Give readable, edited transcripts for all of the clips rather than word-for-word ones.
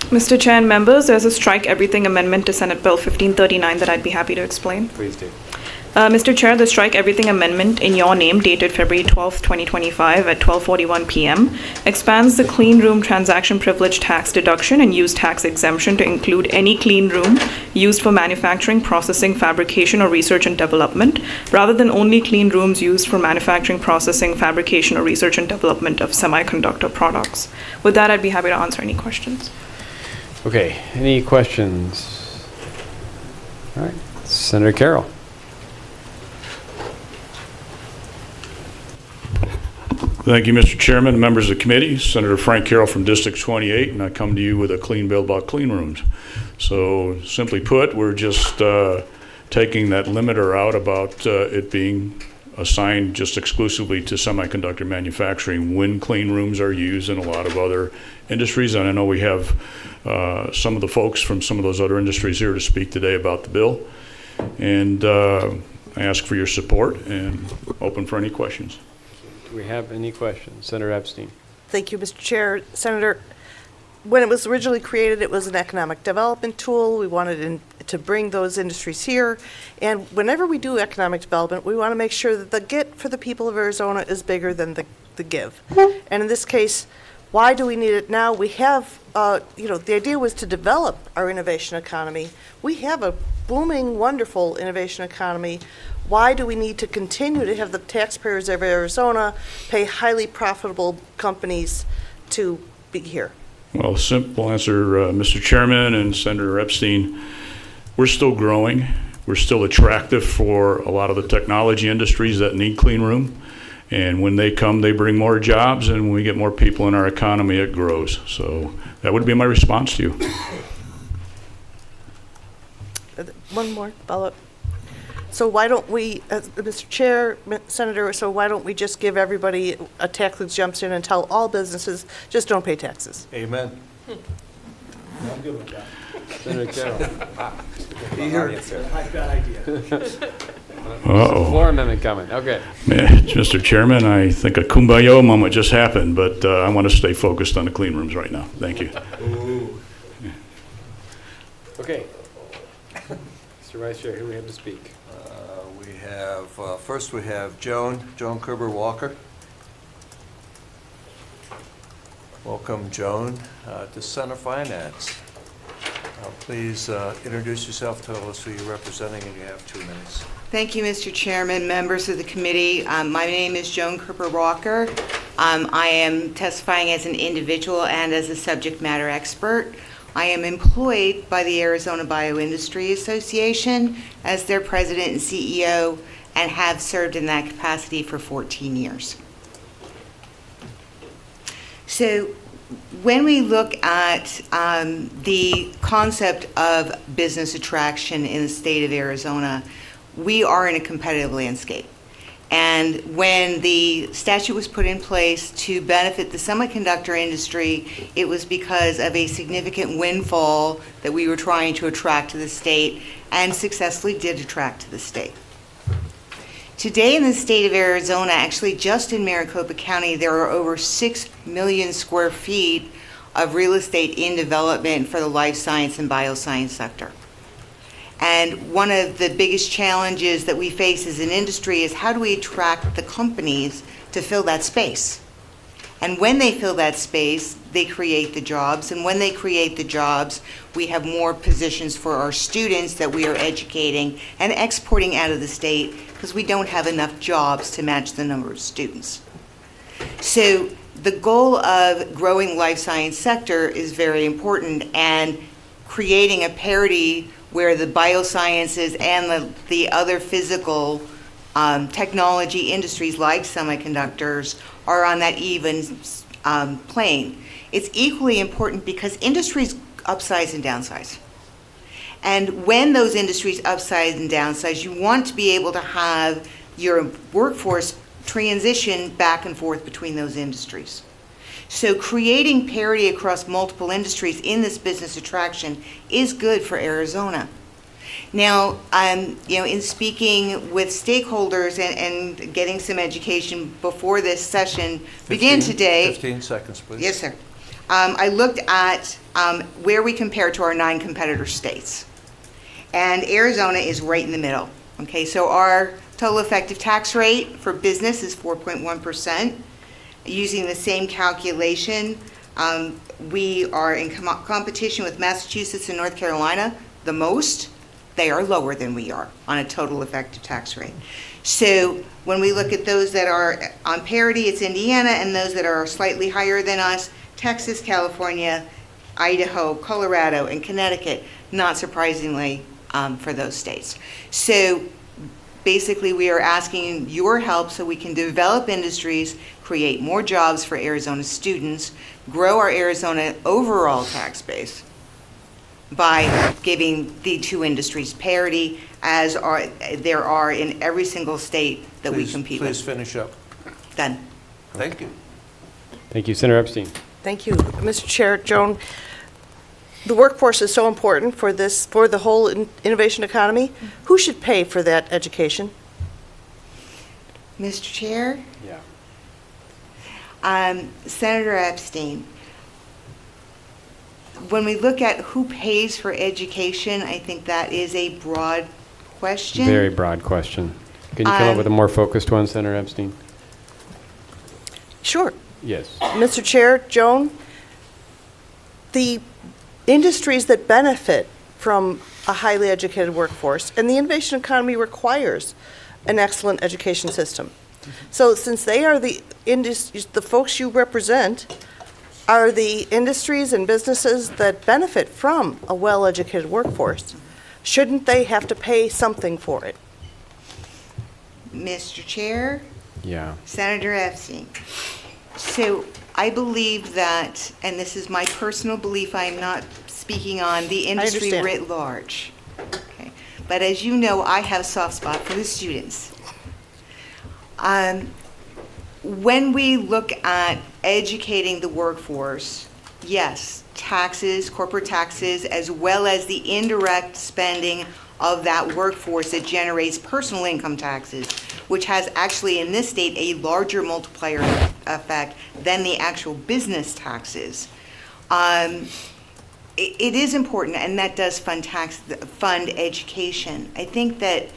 Mr. Chair and members, there's a strike everything amendment to Senate Bill 1539 that I'd be happy to explain. Please do. Mr. Chair, the strike everything amendment in your name dated February 12, 2025 at 12:41 p.m. expands the clean room transaction privilege tax deduction and use tax exemption to include any clean room used for manufacturing, processing, fabrication, or research and development, rather than only clean rooms used for manufacturing, processing, fabrication, or research and development of semiconductor products. With that, I'd be happy to answer any questions. Okay, any questions? All right, Senator Carroll. Thank you, Mr. Chairman, members of the committee. Senator Frank Carroll from District 28, and I come to you with a clean bill about clean rooms. So simply put, we're just taking that limiter out about it being assigned just exclusively to semiconductor manufacturing when clean rooms are used in a lot of other industries. And I know we have some of the folks from some of those other industries here to speak today about the bill. And I ask for your support and open for any questions. Do we have any questions? Senator Epstein. Thank you, Mr. Chair. Senator, when it was originally created, it was an economic development tool. We wanted to bring those industries here. And whenever we do economic development, we want to make sure that the get for the people of Arizona is bigger than the give. And in this case, why do we need it now? We have, the idea was to develop our innovation economy. We have a booming, wonderful innovation economy. Why do we need to continue to have the taxpayers of Arizona pay highly profitable companies to be here? Well, simple answer, Mr. Chairman and Senator Epstein, we're still growing. We're still attractive for a lot of the technology industries that need clean room. And when they come, they bring more jobs, and when we get more people in our economy, it grows. So that would be my response to you. One more follow-up. So why don't we, Mr. Chair, Senator, so why don't we just give everybody a tax exemption and tell all businesses, just don't pay taxes? Amen. I'm good with that. Senator Carroll. Be here. Bad idea. Floor amendment coming. Okay. Mr. Chairman, I think a kumbaya moment just happened, but I want to stay focused on the clean rooms right now. Thank you. Ooh. Okay. Mr. Vice Chair, who we have to speak? We have, first we have Joan Kerber Walker. Welcome, Joan, to Center Finance. Please introduce yourself, tell us who you're representing, and you have 2 minutes. Thank you, Mr. Chairman, members of the committee. My name is Joan Kerber Walker. I am testifying as an individual and as a subject matter expert. I am employed by the Arizona Bioindustry Association as their president and CEO and have served in that capacity for 14 years. So when we look at the concept of business attraction in the state of Arizona, we are in a competitive landscape. And when the statute was put in place to benefit the semiconductor industry, it was because of a significant windfall that we were trying to attract to the state and successfully did attract to the state. Today in the state of Arizona, actually just in Maricopa County, there are over 6 million square feet of real estate in development for the life science and bioscience sector. And one of the biggest challenges that we face as an industry is how do we attract the companies to fill that space? And when they fill that space, they create the jobs. And when they create the jobs, we have more positions for our students that we are educating and exporting out of the state because we don't have enough jobs to match the number of students. So the goal of growing life science sector is very important, and creating a parity where the biosciences and the other physical technology industries like semiconductors are on that even plane. It's equally important because industries upsize and downsize. And when those industries upsize and downsize, you want to be able to have your workforce transition back and forth between those industries. So creating parity across multiple industries in this business attraction is good for Arizona. Now, in speaking with stakeholders and getting some education before this session began today. 15 seconds, please. Yes, sir. I looked at where we compare to our 9 competitor states. And Arizona is right in the middle. Okay, so our total effective tax rate for business is 4.1%. Using the same calculation, we are in competition with Massachusetts and North Carolina the most. They are lower than we are on a total effective tax rate. So when we look at those that are on parity, it's Indiana, and those that are slightly higher than us, Texas, California, Idaho, Colorado, and Connecticut, not surprisingly, for those states. So basically, we are asking your help so we can develop industries, create more jobs for Arizona students, grow our Arizona overall tax base by giving the 2 industries parity, as there are in every single state that we compete with. Please finish up. Done. Thank you. Thank you. Senator Epstein. Thank you, Mr. Chair. Joan, the workforce is so important for the whole innovation economy. Who should pay for that education? Mr. Chair, Yeah. Senator Epstein, when we look at who pays for education, I think that is a broad question. Very broad question. Can you come up with a more focused one, Senator Epstein? Sure. Yes. Mr. Chair, Joan, the industries that benefit from a highly educated workforce, and the innovation economy requires an excellent education system. So since they are the folks you represent are the industries and businesses that benefit from a well-educated workforce, shouldn't they have to pay something for it? Mr. Chair, Yeah. Senator Epstein. So I believe that, and this is my personal belief, I'm not speaking on the industry understand. writ large. Okay. But as you know, I have a soft spot for the students. When we look at educating the workforce, yes, taxes, corporate taxes, as well as the indirect spending of that workforce that generates personal income taxes, which has actually in this state a larger multiplier effect than the actual business taxes. It is important, and that does fund education. I think that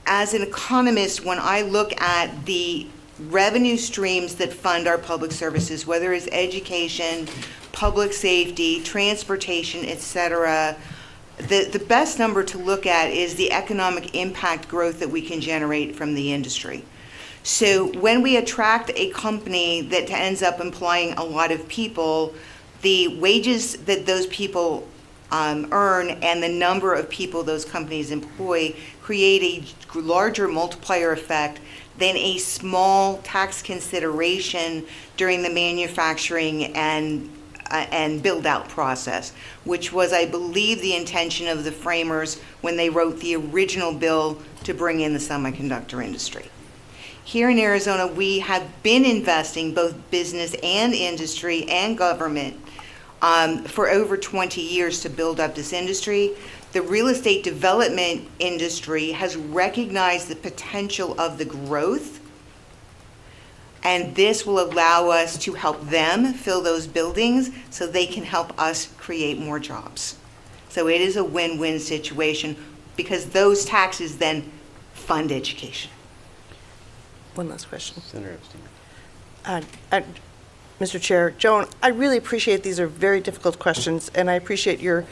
as an economist, when I look at the revenue streams that fund our public services, whether it's education, public safety, transportation, et cetera, the best number to look at is the economic impact growth that we can generate from the industry. So when we attract a company that ends up employing a lot of people, the wages that those people earn and the number of people those companies employ create a larger multiplier effect than a small tax consideration during the manufacturing and build-out process, which was, I believe, the intention of the framers when they wrote the original bill to bring in the semiconductor industry. Here in Arizona, we have been investing, both business and industry and government, for over 20 years to build up this industry. The real estate development industry has recognized the potential of the growth, and this will allow us to help them fill those buildings so they can help us create more jobs. So it is a win-win situation because those taxes then fund education. One last question. Senator Epstein. Mr. Chair, Joan, I really appreciate these are very difficult questions, and I appreciate your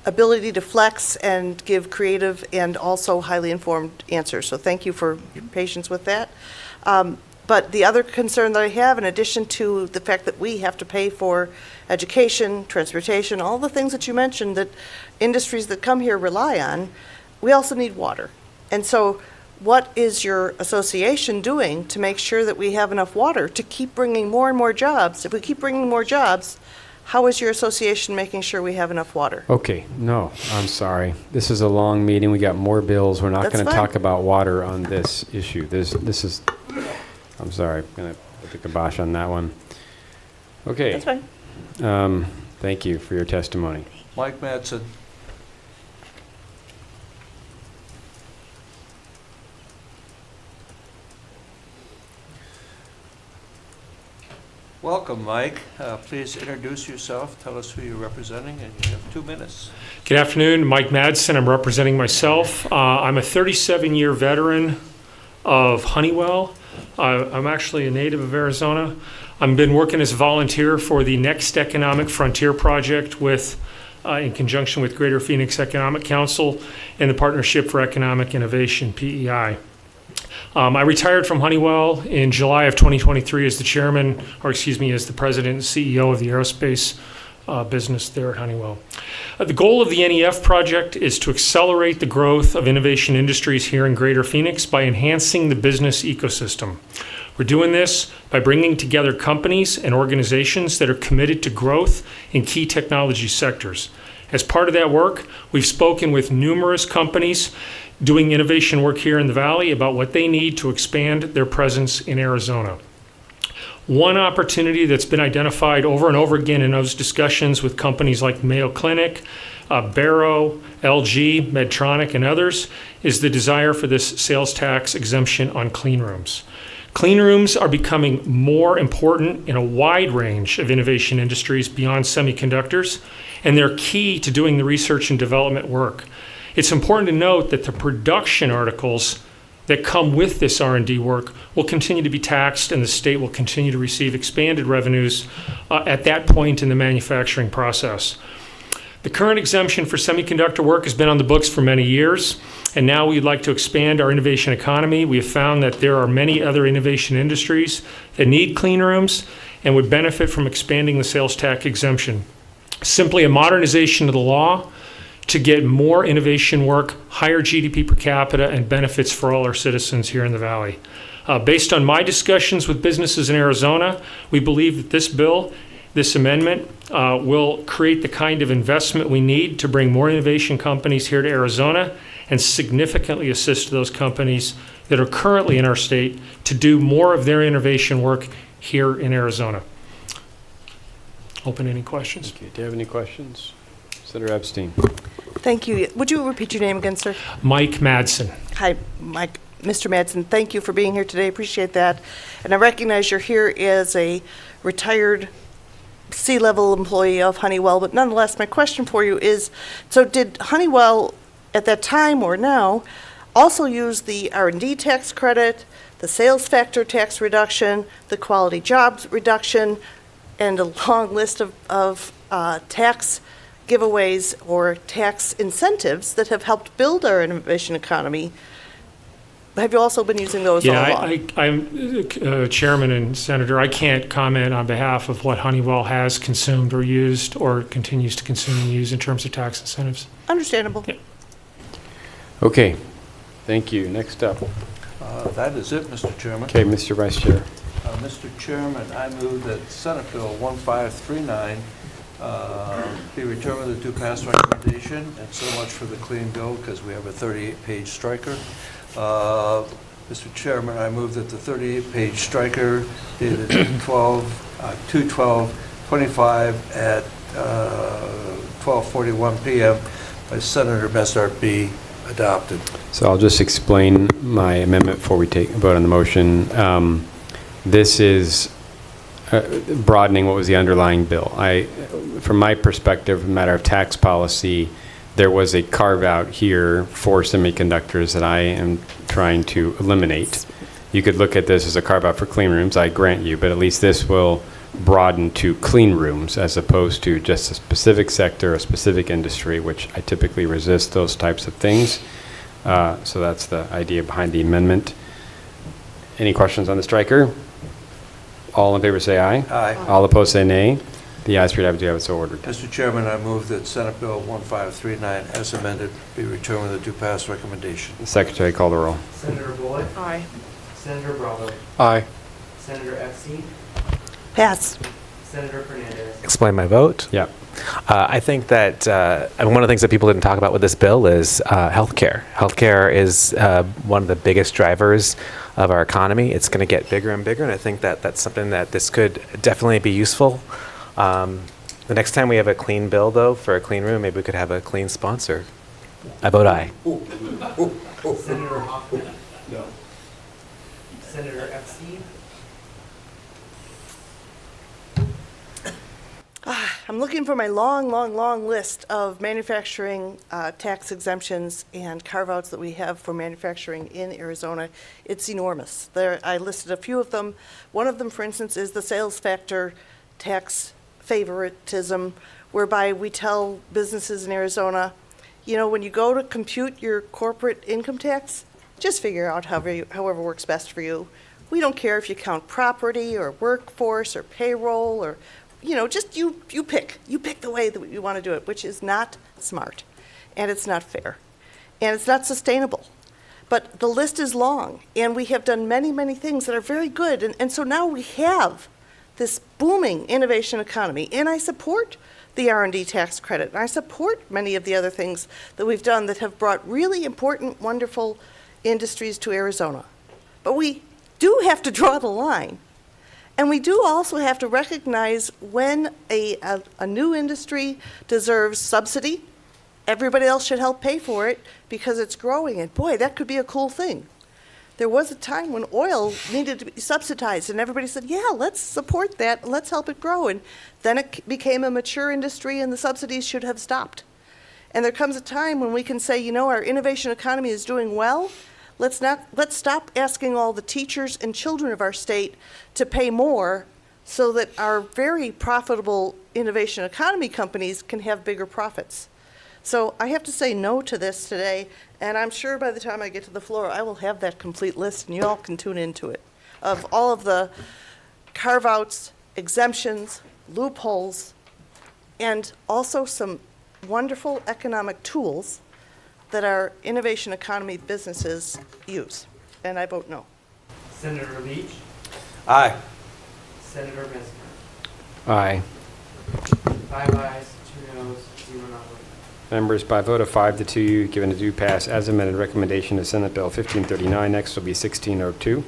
ability to flex and give creative and also highly informed answers. So thank you for your patience with that. But the other concern that I have, in addition to the fact that we have to pay for education, transportation, all the things that you mentioned that industries that come here rely on, we also need water. And so what is your association doing to make sure that we have enough water to keep bringing more and more jobs? If we keep bringing more jobs, how is your association making sure we have enough water? Okay, no, I'm sorry. This is a long meeting. We got more bills. We're not That's going to fine. talk about water on this issue. This is, I'm sorry, I'm going to put the kibosh on that one. Okay. That's fine. Thank you for your testimony. Mike Madsen. Welcome, Mike. Please introduce yourself, tell us who you're representing, and you have 2 minutes. Good afternoon, Mike Madsen. I'm representing myself. I'm a 37-year veteran of Honeywell. I'm actually a native of Arizona. I've been working as a volunteer for the Next Economic Frontier Project in conjunction with Greater Phoenix Economic Council and the Partnership for Economic Innovation, PEI. I retired from Honeywell in July of 2023 as the as the president and CEO of the aerospace business there at Honeywell. The goal of the NEF project is to accelerate the growth of innovation industries here in Greater Phoenix by enhancing the business ecosystem. We're doing this by bringing together companies and organizations that are committed to growth in key technology sectors. As part of that work, we've spoken with numerous companies doing innovation work here in the Valley about what they need to expand their presence in Arizona. One opportunity that's been identified over and over again in those discussions with companies like Mayo Clinic, Barrow, LG, Medtronic, and others is the desire for this sales tax exemption on clean rooms. Clean rooms are becoming more important in a wide range of innovation industries beyond semiconductors, and they're key to doing the research and development work. It's important to note that the production articles that come with this R&D work will continue to be taxed, and the state will continue to receive expanded revenues at that point in the manufacturing process. The current exemption for semiconductor work has been on the books for many years, and now we'd like to expand our innovation economy. We have found that there are many other innovation industries that need clean rooms and would benefit from expanding the sales tax exemption. Simply a modernization of the law to get more innovation work, higher GDP per capita, and benefits for all our citizens here in the Valley. Based on my discussions with businesses in Arizona, we believe that this amendment will create the kind of investment we need to bring more innovation companies here to Arizona and significantly assist those companies that are currently in our state to do more of their innovation work here in Arizona. Open any questions? Okay, do you have any questions? Senator Epstein. Thank you. Would you repeat your name again, sir? Mike Madsen. Hi, Mike. Mr. Madsen, thank you for being here today. Appreciate that. And I recognize you're here as a retired C-level employee of Honeywell, but nonetheless, my question for you is, so did Honeywell at that time or now also use the R&D tax credit, the sales factor tax reduction, the quality jobs reduction, and a long list of tax giveaways or tax incentives that have helped build our innovation economy? Have you also been using those all along? I'm Chairman and Senator. I can't comment on behalf of what Honeywell has consumed or used or continues to consume and use in terms of tax incentives. Understandable. Yeah. Okay, thank you. Next up. That is it, Mr. Chairman. Okay, Mr. Vice Chair. Mr. Chairman, I move that Senate Bill 1539 be returned with a due pass recommendation, and so much for the clean bill because we have a 38-page striker. Mr. Chairman, I move that the 38-page striker dated 2/12/25 at 12:41 p.m. by Senator Messart be adopted. So I'll just explain my amendment before we vote on the motion. This is broadening what was the underlying bill. From my perspective, a matter of tax policy, there was a carve-out here for semiconductors that I am trying to eliminate. You could look at this as a carve-out for clean rooms, I grant you, but at least this will broaden to clean rooms as opposed to just a specific sector, a specific industry, which I typically resist those types of things. So that's the idea behind the amendment. Any questions on the striker? All in favor say aye. Aye. All opposed say nay. The ayes have it so ordered. Mr. Chairman, I move that Senate Bill 1539 as amended be returned with a due pass recommendation. The Secretary call the roll. Senator Bullock. Aye. Senator Bravo. Aye. Senator Epstein. Pass. Senator Fernandez. Explain my vote. Yeah. I think that one of the things that people didn't talk about with this bill is healthcare. Healthcare is one of the biggest drivers of our economy. It's going to get bigger and bigger, and I think that that's something that this could definitely be useful. The next time we have a clean bill, though, for a clean room, maybe we could have a clean sponsor. I vote aye. Senator Hoffman. No. Senator Epstein. I'm looking for my long, long, long list of manufacturing tax exemptions and carve-outs that we have for manufacturing in Arizona. It's enormous. I listed a few of them. One of them, for instance, is the sales factor tax favoritism, whereby we tell businesses in Arizona, you know, when you go to compute your corporate income tax, just figure out however works best for you. We don't care if you count property or workforce or payroll or, you know, just you pick. You pick the way that you want to do it, which is not smart, and it's not fair, and it's not sustainable. But the list is long, and we have done many, many things that are very good, and so now we have this booming innovation economy, and I support the R&D tax credit, and I support many of the other things that we've done that have brought really important, wonderful industries to Arizona. But we do have to draw the line. And we do also have to recognize when a new industry deserves subsidy, everybody else should help pay for it because it's growing. And boy, that could be a cool thing. There was a time when oil needed to be subsidized, and everybody said, yeah, let's support that, let's help it grow. And then it became a mature industry, and the subsidies should have stopped. And there comes a time when we can say, you know, our innovation economy is doing well. Let's stop asking all the teachers and children of our state to pay more so that our very profitable innovation economy companies can have bigger profits. So I have to say no to this today, and I'm sure by the time I get to the floor, I will have that complete list, and you all can tune into it, of all of the carve-outs, exemptions, loopholes, and also some wonderful economic tools that our innovation economy businesses use. And I vote no. Senator Leach, Aye. Senator Mesmer. Aye. 5 ayes, 2 noes, 0 non-voting. Members, by a vote of 5-2, given a due pass as amended recommendation of Senate Bill 1539. Next will be 1602.